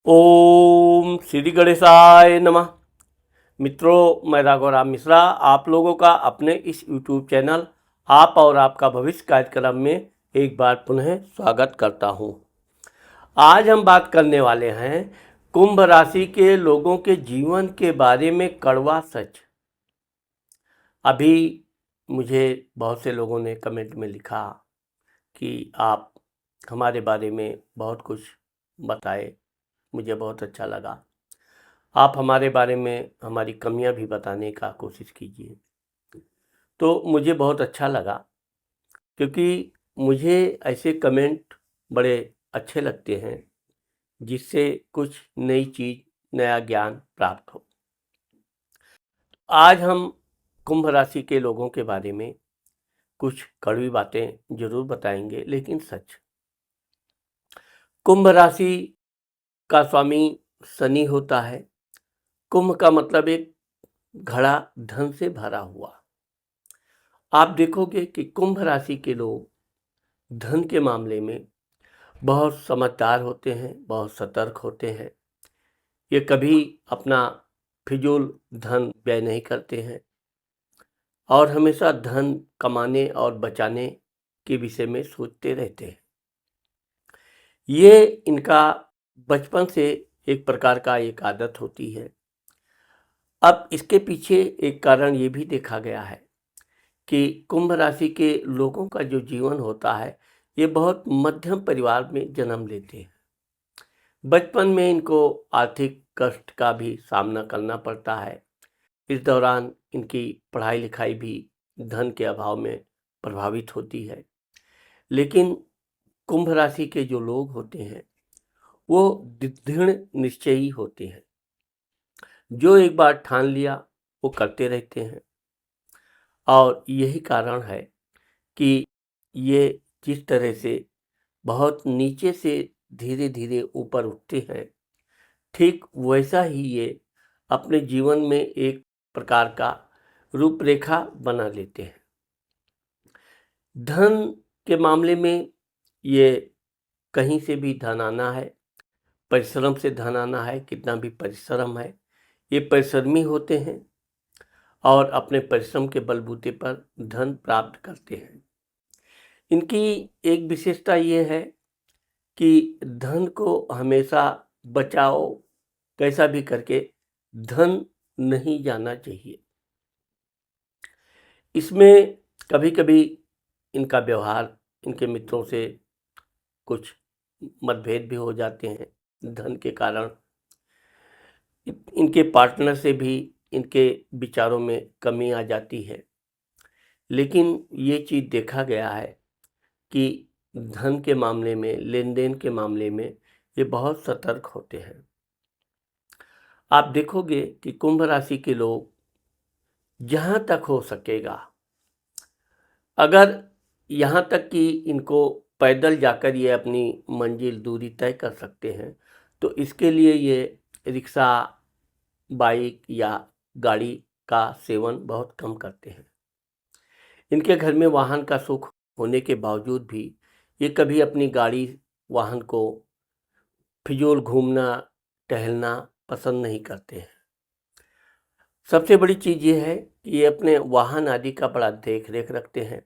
ओम श्री गणेशाय नमः। मित्रों, मैं राघवराम मिश्रा आप लोगों का अपने इस YouTube चैनल आप और आपका भविष्य कार्यक्रम में एक बार पुनः स्वागत करता हूं। आज हम बात करने वाले हैं कुंभ राशि के लोगों के जीवन के बारे में कड़वा सच। अभी मुझे बहुत से लोगों ने कमेंट में लिखा कि आप हमारे बारे में बहुत कुछ बताए, मुझे बहुत अच्छा लगा। आप हमारे बारे में हमारी कमियां भी बताने का कोशिश कीजिए। तो मुझे बहुत अच्छा लगा, क्योंकि मुझे ऐसे कमेंट बड़े अच्छे लगते हैं जिससे कुछ नई चीज़, नया ज्ञान प्राप्त हो। आज हम कुंभ राशि के लोगों के बारे में कुछ कड़वी बातें जरूर बताएंगे, लेकिन सच। कुंभ राशि का स्वामी शनि होता है। कुंभ का मतलब एक घड़ा धन से भरा हुआ। आप देखोगे कि कुंभ राशि के लोग धन के मामले में बहुत समझदार होते हैं, बहुत सतर्क होते हैं। ये कभी अपना फिजूल धन व्यय नहीं करते हैं और हमेशा धन कमाने और बचाने के विषय में सोचते रहते हैं। ये इनका बचपन से एक प्रकार का एक आदत होती है। अब इसके पीछे एक कारण ये भी देखा गया है कि कुंभ राशि के लोगों का जो जीवन होता है, ये बहुत मध्यम परिवार में जन्म लेते हैं। बचपन में इनको आर्थिक कष्ट का भी सामना करना पड़ता है। इस दौरान इनकी पढ़ाई लिखाई भी धन के अभाव में प्रभावित होती है। लेकिन कुंभ राशि के जो लोग होते हैं, वो दृढ़ निश्चयी होते हैं। जो एक बार ठान लिया वो करते रहते हैं। और यही कारण है कि ये जिस तरह से बहुत नीचे से धीरे धीरे ऊपर उठते हैं, ठीक वैसा ही ये अपने जीवन में एक प्रकार का रूपरेखा बना लेते हैं। धन के मामले में ये कहीं से भी धन आना है, परिश्रम से धन आना है, कितना भी परिश्रम है, ये परिश्रमी होते हैं और अपने परिश्रम के बलबूते पर धन प्राप्त करते हैं। इनकी एक विशेषता ये है कि धन को हमेशा बचाओ, कैसा भी करके धन नहीं जाना चाहिए। इसमें कभी-कभी इनका व्यवहार इनके मित्रों से कुछ मतभेद भी हो जाते हैं। धन के कारण इनके पार्टनर से भी इनके विचारों में कमी आ जाती है। लेकिन ये चीज़ देखा गया है कि धन के मामले में, लेन-देन के मामले में ये बहुत सतर्क होते हैं। आप देखोगे कि कुंभ राशि के लोग जहाँ तक हो सकेगा, अगर यहाँ तक कि इनको पैदल जाकर ये अपनी मंजिल दूरी तय कर सकते हैं, तो इसके लिए ये रिक्शा, बाइक या गाड़ी का सेवन बहुत कम करते हैं। इनके घर में वाहन का सुख होने के बावजूद भी ये कभी अपनी गाड़ी, वाहन को फिजूल घूमना, टहलना पसंद नहीं करते हैं। सबसे बड़ी चीज़ ये है कि ये अपने वाहन आदि का बड़ा देख रेख रखते हैं।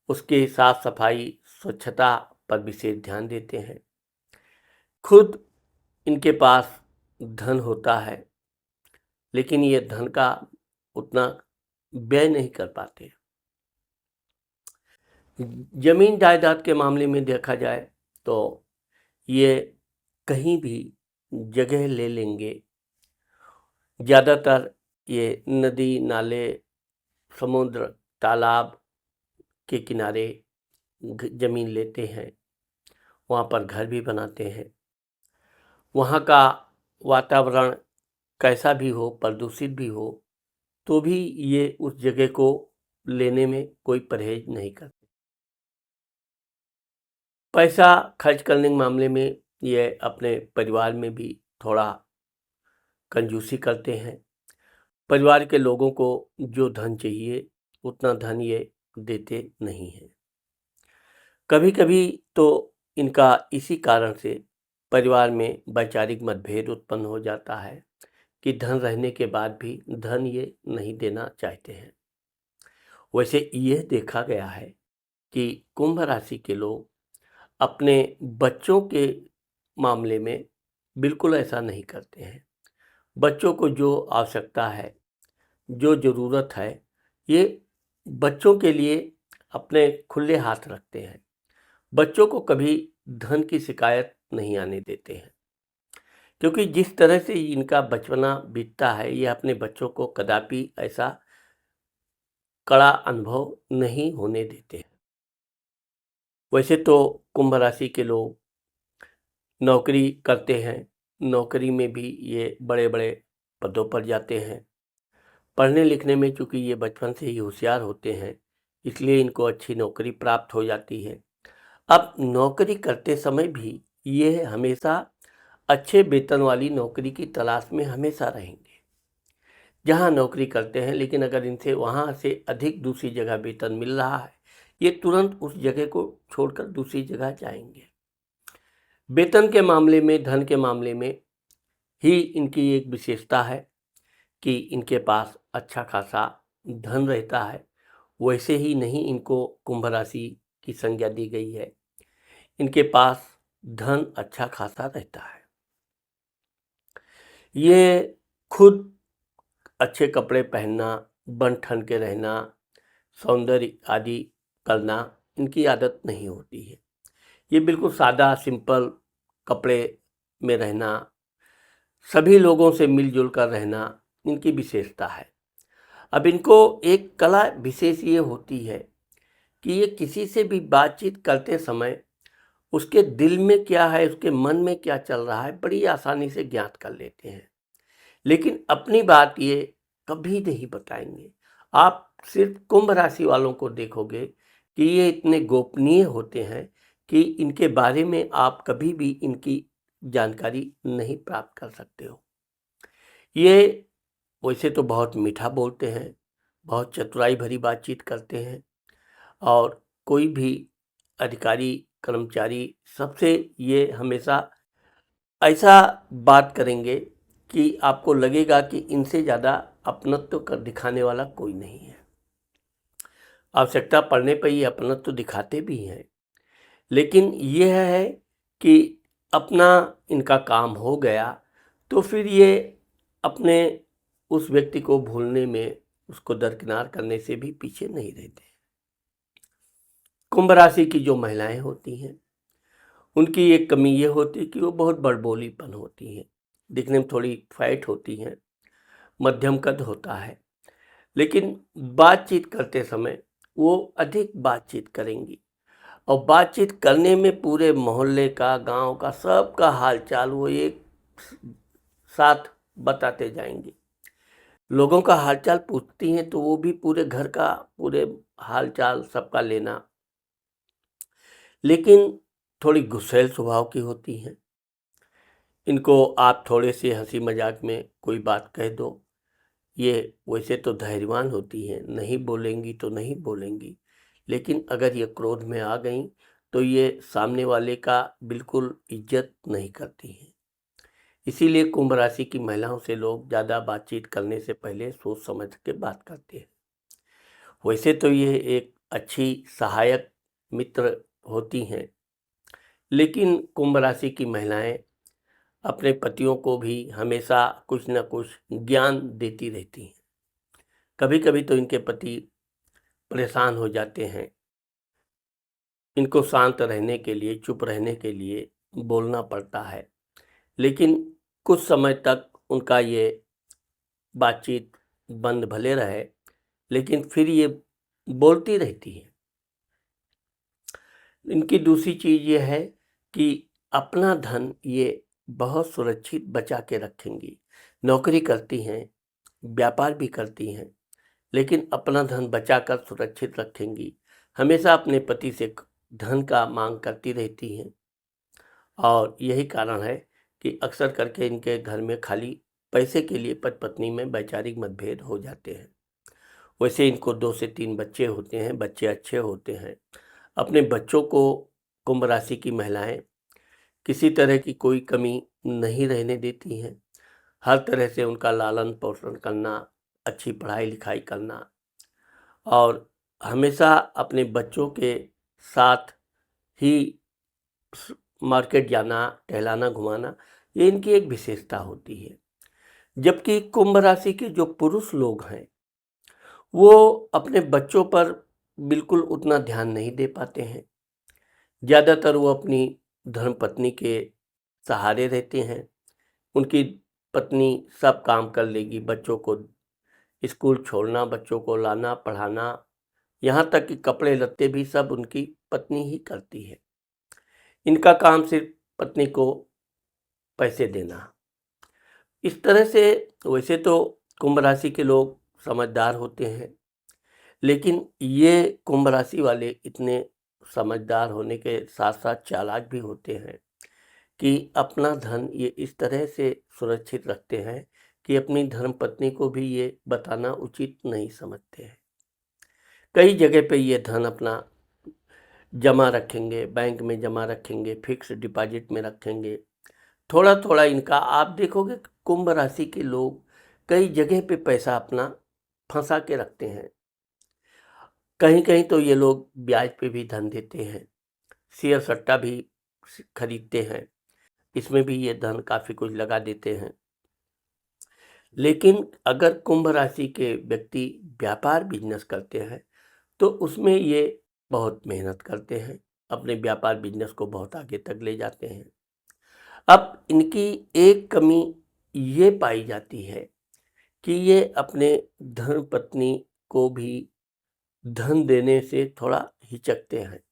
उसकी साफ सफाई, स्वच्छता पर विशेष ध्यान देते हैं। खुद इनके पास धन होता है, लेकिन ये धन का उतना व्यय नहीं कर पाते। जमीन जायदाद के मामले में देखा जाए तो ये कहीं भी जगह ले लेंगे। ज़्यादातर ये नदी, नाले, समुद्र, तालाब के किनारे ज़मीन लेते हैं, वहाँ पर घर भी बनाते हैं। वहाँ का वातावरण कैसा भी हो, प्रदूषित भी हो, तो भी ये उस जगह को लेने में कोई परहेज नहीं करते। पैसा खर्च करने के मामले में ये अपने परिवार में भी थोड़ा कंजूसी करते हैं। परिवार के लोगों को जो धन चाहिए, उतना धन ये देते नहीं हैं। कभी-कभी तो इनका इसी कारण से परिवार में वैचारिक मतभेद उत्पन्न हो जाता है कि धन रहने के बाद भी धन ये नहीं देना चाहते हैं। वैसे ये देखा गया है कि कुंभ राशि के लोग अपने बच्चों के मामले में बिल्कुल ऐसा नहीं करते हैं। बच्चों को जो आवश्यकता है, जो ज़रूरत है, ये बच्चों के लिए अपने खुले हाथ रखते हैं। बच्चों को कभी धन की शिकायत नहीं आने देते हैं, क्योंकि जिस तरह से इनका बचपना बीतता है, ये अपने बच्चों को कदापि ऐसा कड़ा अनुभव नहीं होने देते हैं। वैसे तो कुंभ राशि के लोग नौकरी करते हैं, नौकरी में भी ये बड़े-बड़े पदों पर जाते हैं। पढ़ने लिखने में चूँकि ये बचपन से ही होशियार होते हैं, इसलिए इनको अच्छी नौकरी प्राप्त हो जाती है। अब नौकरी करते समय भी ये हमेशा अच्छे वेतन वाली नौकरी की तलाश में हमेशा रहेंगे। जहाँ नौकरी करते हैं, लेकिन अगर इनसे वहाँ से अधिक दूसरी जगह वेतन मिल रहा है, ये तुरंत उस जगह को छोड़कर दूसरी जगह जाएँगे। वेतन के मामले में, धन के मामले में ही इनकी एक विशेषता है कि इनके पास अच्छा खासा धन रहता है। वैसे ही नहीं इनको कुंभ राशि की संज्ञा दी गई है। इनके पास धन अच्छा खासा रहता है। ये खुद अच्छे कपड़े पहनना, बन-ठन के रहना, सौंदर्य आदि करना इनकी आदत नहीं होती है। ये बिल्कुल सादा सिंपल कपड़े में रहना, सभी लोगों से मिल-जुल कर रहना इनकी विशेषता है। अब इनको एक कला विशेष ये होती है कि ये किसी से भी बातचीत करते समय उसके दिल में क्या है, उसके मन में क्या चल रहा है, बड़ी आसानी से ज्ञात कर लेते हैं। लेकिन अपनी बात ये कभी नहीं बताएँगे। आप सिर्फ़ कुंभ राशि वालों को देखोगे कि ये इतने गोपनीय होते हैं कि इनके बारे में आप कभी भी इनकी जानकारी नहीं प्राप्त कर सकते हो। ये वैसे तो बहुत मीठा बोलते हैं, बहुत चतुराई भरी बातचीत करते हैं और कोई भी अधिकारी, कर्मचारी सबसे ये हमेशा ऐसा बात करेंगे कि आपको लगेगा कि इनसे ज़्यादा अपनत्व कर दिखाने वाला कोई नहीं है। आवश्यकता पड़ने पर ये अपनत्व दिखाते भी हैं, लेकिन यह है कि अपना इनका काम हो गया, तो फिर ये अपने उस व्यक्ति को भूलने में, उसको दरकिनार करने से भी पीछे नहीं रहते। कुंभ राशि की जो महिलाएँ होती हैं, उनकी एक कमी ये होती है कि वो बहुत बड़बोलीपन होती हैं। दिखने में थोड़ी फैट होती हैं, मध्यम कद होता है, लेकिन बातचीत करते समय वो अधिक बातचीत करेंगी और बातचीत करने में पूरे मोहल्ले का, गाँव का, सबका हाल-चाल वो एक साथ बताते जाएँगी। लोगों का हाल-चाल पूछती हैं तो वो भी पूरे घर का, पूरे हाल-चाल सबका लेना, लेकिन थोड़ी गुस्सैल स्वभाव की होती हैं। इनको आप थोड़े से हँसी मज़ाक में कोई बात कह दो, ये वैसे तो धैर्यवान होती हैं, नहीं बोलेंगी तो नहीं बोलेंगी, लेकिन अगर ये क्रोध में आ गईं, तो ये सामने वाले का बिल्कुल इज़्ज़त नहीं करती हैं। इसीलिए कुंभ राशि की महिलाओं से लोग ज़्यादा बातचीत करने से पहले सोच समझ के बात करते हैं। वैसे तो ये एक अच्छी सहायक मित्र होती हैं, लेकिन कुंभ राशि की महिलाएँ अपने पतियों को भी हमेशा कुछ न कुछ ज्ञान देती रहती हैं। कभी-कभी तो इनके पति परेशान हो जाते हैं। इनको शांत रहने के लिए, चुप रहने के लिए बोलना पड़ता है। लेकिन कुछ समय तक उनका ये बातचीत बंद भले रहे, लेकिन फिर ये बोलती रहती हैं। इनकी दूसरी चीज़ ये है कि अपना धन ये बहुत सुरक्षित बचा के रखेंगी। नौकरी करती हैं, व्यापार भी करती हैं, लेकिन अपना धन बचाकर सुरक्षित रखेंगी। हमेशा अपने पति से धन का माँग करती रहती हैं और यही कारण है कि अक्सर करके इनके घर में खाली पैसे के लिए पति-पत्नी में वैचारिक मतभेद हो जाते हैं। वैसे इनको 2 से 3 बच्चे होते हैं, बच्चे अच्छे होते हैं। अपने बच्चों को कुंभ राशि की महिलाएँ किसी तरह की कोई कमी नहीं रहने देती हैं। हर तरह से उनका लालन-पोषण करना, अच्छी पढ़ाई-लिखाई करना और हमेशा अपने बच्चों के साथ ही स मार्केट जाना, टहलाना, घुमाना, ये इनकी एक विशेषता होती है। जबकि कुंभ राशि के जो पुरुष लोग हैं, वो अपने बच्चों पर बिल्कुल उतना ध्यान नहीं दे पाते हैं। ज़्यादातर वो अपनी धर्मपत्नी के सहारे रहते हैं। उनकी पत्नी सब काम कर लेगी, बच्चों को स्कूल छोड़ना, बच्चों को लाना, पढ़ाना, यहाँ तक कि कपड़े-लत्ते भी सब उनकी पत्नी ही करती है। इनका काम सिर्फ़ पत्नी को पैसे देना। इस तरह से वैसे तो कुंभ राशि के लोग समझदार होते हैं, लेकिन ये कुंभ राशि वाले इतने समझदार होने के साथ-साथ चालाक भी होते हैं कि अपना धन ये इस तरह से सुरक्षित रखते हैं कि अपनी धर्मपत्नी को भी ये बताना उचित नहीं समझते हैं। कई जगह पे ये धन अपना जमा रखेंगे, बैंक में जमा रखेंगे, फिक्स डिपॉज़िट में रखेंगे। थोड़ा-थोड़ा इनका आप देखोगे कुंभ राशि के लोग कई जगह पे पैसा अपना फँसा के रखते हैं। कहीं-कहीं तो ये लोग ब्याज पे भी धन देते हैं, शेयर सट्टा भी खरीदते हैं, इसमें भी ये धन काफ़ी कुछ लगा देते हैं। लेकिन अगर कुंभ राशि के व्यक्ति व्यापार बिज़नेस करते हैं, तो उसमें ये बहुत मेहनत करते हैं, अपने व्यापार बिज़नेस को बहुत आगे तक ले जाते हैं। अब इनकी एक कमी ये पाई जाती है कि ये अपने धर्मपत्नी को भी धन देने से थोड़ा हिचकते हैं।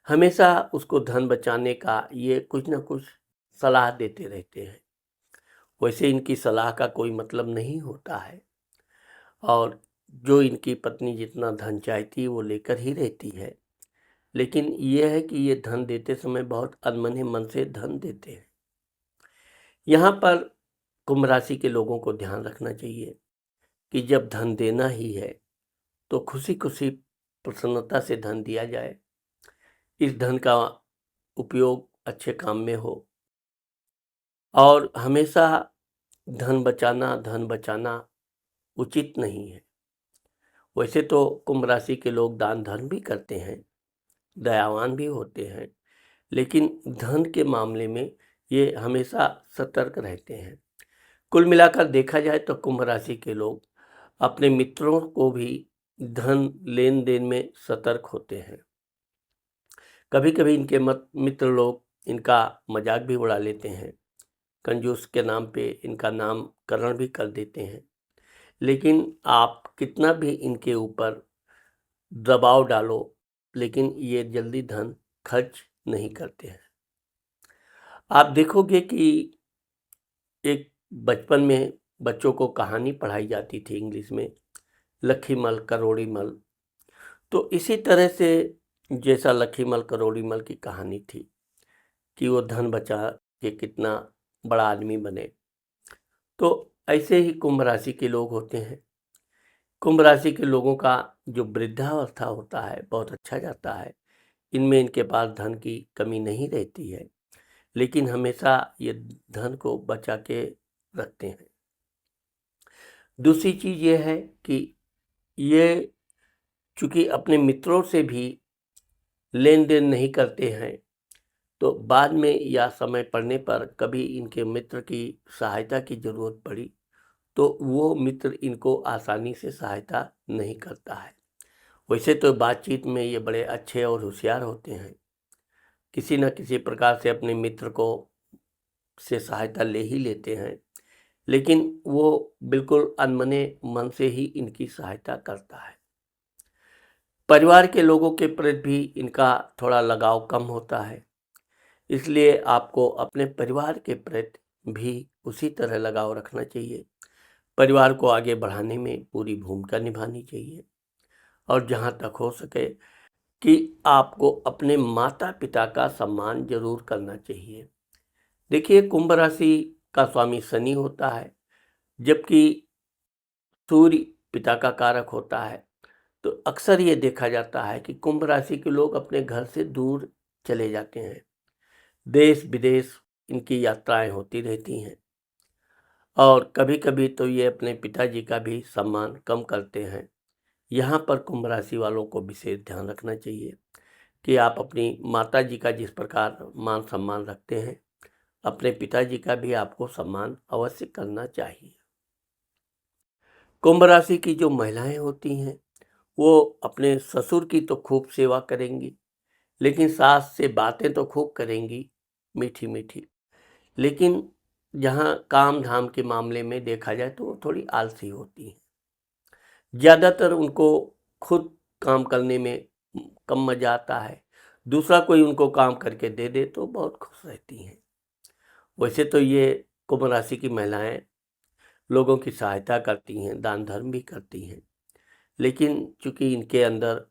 हमेशा उसको धन बचाने का ये कुछ न कुछ सलाह देते रहते हैं। वैसे इनकी सलाह का कोई मतलब नहीं होता है और जो इनकी पत्नी जितना धन चाहती है वो लेकर ही रहती है। लेकिन ये है कि ये धन देते समय बहुत अनमने मन से धन देते हैं। यहाँ पर कुंभ राशि के लोगों को ध्यान रखना चाहिए कि जब धन देना ही है तो खुशी-खुशी प्रसन्नता से धन दिया जाए। इस धन का उपयोग अच्छे काम में हो और हमेशा धन बचाना उचित नहीं है। वैसे तो कुंभ राशि के लोग दान धर्म भी करते हैं, दयावान भी होते हैं, लेकिन धन के मामले में ये हमेशा सतर्क रहते हैं। कुल मिलाकर देखा जाए तो कुंभ राशि के लोग अपने मित्रों को भी धन लेन-देन में सतर्क होते हैं। कभी-कभी इनके मत मित्र लोग इनका मज़ाक भी उड़ा लेते हैं। कंजूस के नाम पे इनका नामकरण भी कर देते हैं। लेकिन आप कितना भी इनके ऊपर दबाव डालो, लेकिन ये जल्दी धन खर्च नहीं करते हैं। आप देखोगे कि एक बचपन में बच्चों को कहानी पढ़ाई जाती थी इंग्लिश में, लक्ष्मीमल करोड़ीमल। तो इसी तरह से जैसा लक्ष्मीमल करोड़ीमल की कहानी थी कि वो धन बचा के कितना बड़ा आदमी बने। तो ऐसे ही कुंभ राशि के लोग होते हैं। कुंभ राशि के लोगों का जो वृद्धावस्था होता है बहुत अच्छा जाता है। इनमें इनके पास धन की कमी नहीं रहती है, लेकिन हमेशा ये धन को बचा के रखते हैं। दूसरी चीज़ ये है कि ये चूँकि अपने मित्रों से भी लेन-देन नहीं करते हैं, तो बाद में या समय पड़ने पर कभी इनके मित्र की सहायता की ज़रूरत पड़ी, तो वो मित्र इनको आसानी से सहायता नहीं करता है। वैसे तो बातचीत में ये बड़े अच्छे और होशियार होते हैं। किसी न किसी प्रकार से अपने मित्र को से सहायता ले ही लेते हैं, लेकिन वो बिल्कुल अनमने मन से ही इनकी सहायता करता है। परिवार के लोगों के प्रति भी इनका थोड़ा लगाव कम होता है, इसलिए आपको अपने परिवार के प्रति भी उसी तरह लगाव रखना चाहिए। परिवार को आगे बढ़ाने में पूरी भूमिका निभानी चाहिए और जहाँ तक हो सके कि आपको अपने माता-पिता का सम्मान ज़रूर करना चाहिए। देखिए कुंभ राशि का स्वामी शनि होता है, जबकि सूर्य पिता का कारक होता है। तो अक्सर ये देखा जाता है कि कुंभ राशि के लोग अपने घर से दूर चले जाते हैं। देश विदेश इनकी यात्राएं होती रहती हैं और कभी कभी तो ये अपने पिताजी का भी सम्मान कम करते हैं। यहाँ पर कुंभ राशि वालों को विशेष ध्यान रखना चाहिए कि आप अपनी माता जी का जिस प्रकार मान सम्मान रखते हैं, अपने पिताजी का भी आपको सम्मान अवश्य करना चाहिए। कुंभ राशि की जो महिलाएं होती हैं, वो अपने ससुर की तो खूब सेवा करेंगी, लेकिन सास से बातें तो खूब करेंगी मीठी मीठी। लेकिन जहाँ काम धाम के मामले में देखा जाए तो वो थोड़ी आलसी होती हैं। ज़्यादातर उनको खुद काम करने में कम मज़ा आता है। दूसरा कोई उनको काम करके दे दे तो बहुत खुश रहती हैं। वैसे तो ये कुंभ राशि की महिलाएं लोगों की सहायता करती हैं, दान धर्म भी करती हैं, लेकिन चूंकि इनके अंदर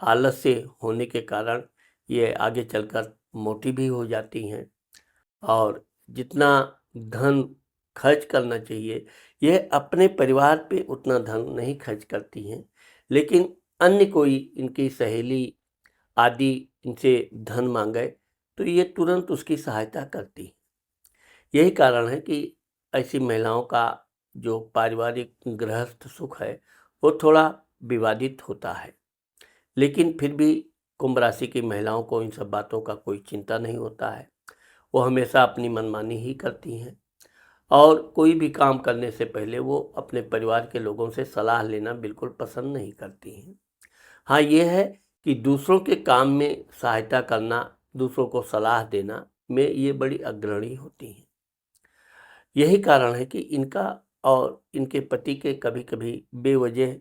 आलस्य होने के कारण ये आगे चलकर मोटी भी हो जाती हैं और जितना धन खर्च करना चाहिए, यह अपने परिवार पे उतना धन नहीं खर्च करती हैं, लेकिन अन्य कोई इनकी सहेली आदि इनसे धन मांगे तो ये तुरंत उसकी सहायता करती हैं। यही कारण है कि ऐसी महिलाओं का जो पारिवारिक गृहस्थ सुख है, वो थोड़ा विवादित होता है। लेकिन फिर भी कुंभ राशि की महिलाओं को इन सब बातों का कोई चिंता नहीं होता है। वो हमेशा अपनी मनमानी ही करती हैं और कोई भी काम करने से पहले वो अपने परिवार के लोगों से सलाह लेना बिल्कुल पसंद नहीं करती हैं। हाँ, ये है कि दूसरों के काम में सहायता करना, दूसरों को सलाह देना में ये बड़ी अग्रणी होती हैं। यही कारण है कि इनका और इनके पति के कभी-कभी बेवजह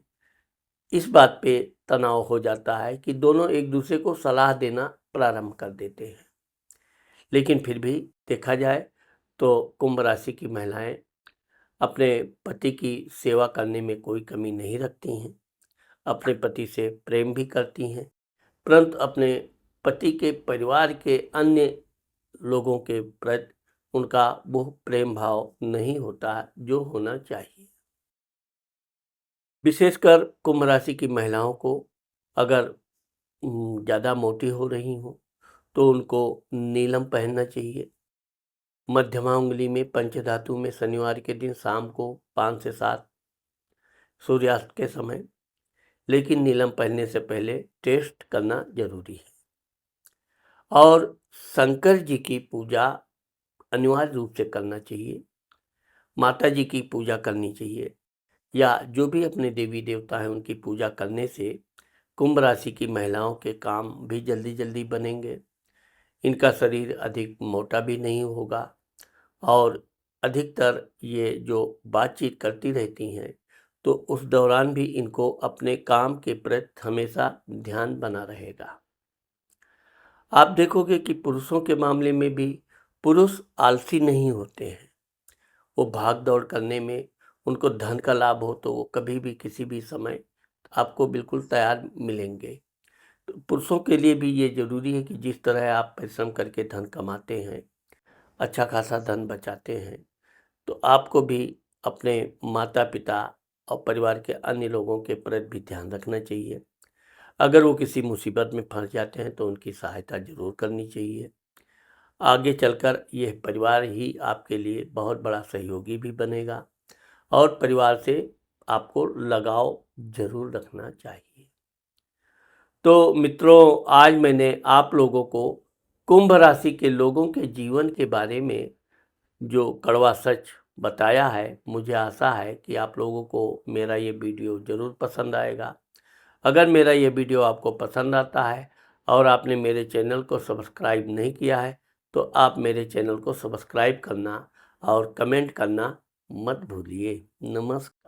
इस बात पे तनाव हो जाता है कि दोनों एक दूसरे को सलाह देना प्रारंभ कर देते हैं। लेकिन फिर भी देखा जाए तो कुंभ राशि की महिलाएं अपने पति की सेवा करने में कोई कमी नहीं रखती हैं, अपने पति से प्रेम भी करती हैं, परंतु अपने पति के परिवार के अन्य लोगों के प्रति उनका वो प्रेम भाव नहीं होता है जो होना चाहिए। विशेषकर कुंभ राशि की महिलाओं को अगर ज़्यादा मोटी हो रही हों तो उनको नीलम पहनना चाहिए। मध्यमा उंगली में पंचधातु में शनिवार के दिन शाम को 5 से 7 सूर्यास्त के समय, लेकिन नीलम पहनने से पहले टेस्ट करना जरूरी है। और शंकर जी की पूजा अनिवार्य रूप से करना चाहिए। माता जी की पूजा करनी चाहिए या जो भी अपने देवी देवता हैं उनकी पूजा करने से कुंभ राशि की महिलाओं के काम भी जल्दी जल्दी बनेंगे। इनका शरीर अधिक मोटा भी नहीं होगा और अधिकतर ये जो बातचीत करती रहती हैं तो उस दौरान भी इनको अपने काम के प्रति हमेशा ध्यान बना रहेगा। आप देखोगे कि पुरुषों के मामले में भी पुरुष आलसी नहीं होते हैं। वो भाग दौड़ करने में उनको धन का लाभ हो तो वो कभी भी किसी भी समय आपको बिल्कुल तैयार मिलेंगे। तो पुरुषों के लिए भी ये ज़रूरी है कि जिस तरह आप परिश्रम करके धन कमाते हैं, अच्छा खासा धन बचाते हैं, तो आपको भी अपने माता पिता और परिवार के अन्य लोगों के प्रति भी ध्यान रखना चाहिए। अगर वो किसी मुसीबत में फंस जाते हैं तो उनकी सहायता ज़रूर करनी चाहिए। आगे चलकर यह परिवार ही आपके लिए बहुत बड़ा सहयोगी भी बनेगा और परिवार से आपको लगाव ज़रूर रखना चाहिए। तो मित्रों, आज मैंने आप लोगों को कुंभ राशि के लोगों के जीवन के बारे में जो कड़वा सच बताया है, मुझे आशा है कि आप लोगों को मेरा ये वीडियो ज़रूर पसंद आएगा। अगर मेरा ये वीडियो आपको पसंद आता है और आपने मेरे चैनल को सब्सक्राइब नहीं किया है, तो आप मेरे चैनल को सब्सक्राइब करना और कमेंट करना मत भूलिए। नमस्कार।